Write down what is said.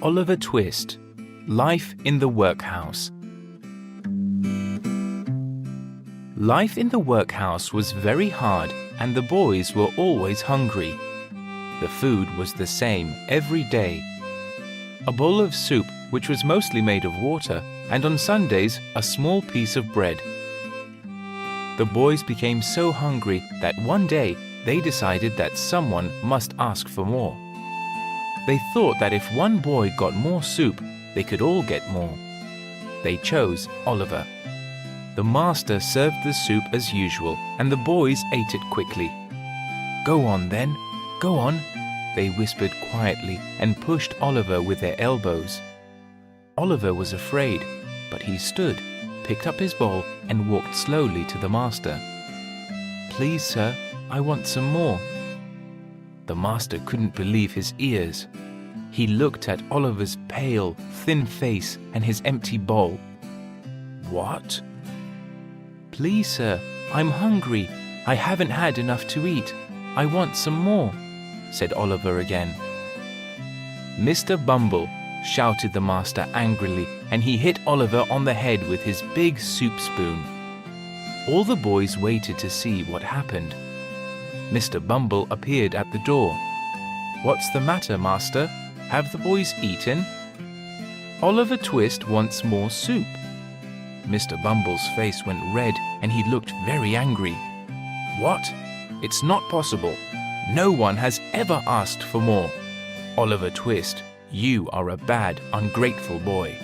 Oliver Twist, Life in the Workhouse. Life in the workhouse was very hard and the boys were always hungry. The food was the same every day. A bowl of soup which was mostly made of water, and on Sundays a small piece of bread. The boys became so hungry that one day they decided that someone must ask for more. They thought that if one boy got more soup, they could all get more. They chose Oliver. The master served the soup as usual, and the boys ate it quickly. "Go on then, go on," they whispered quietly and pushed Oliver with their elbows. Oliver was afraid, but he stood, picked up his bowl and walked slowly to the master. "Please, sir, I want some more." The master couldn't believe his ears. He looked at Oliver's pale, thin face and his empty bowl. "What?" "Please, sir, I'm hungry. I haven't had enough to eat. I want some more," said Oliver again. "Mr. Bumble," shouted the master angrily, and he hit Oliver on the head with his big soup spoon. All the boys waited to see what happened. Mr. Bumble appeared at the door. "What's the matter, master? Have the boys eaten?" "Oliver Twist wants more soup." Mr. Bumble's face went red and he looked very angry. "What? It's not possible. No one has ever asked for more. Oliver Twist, you are a bad, ungrateful boy."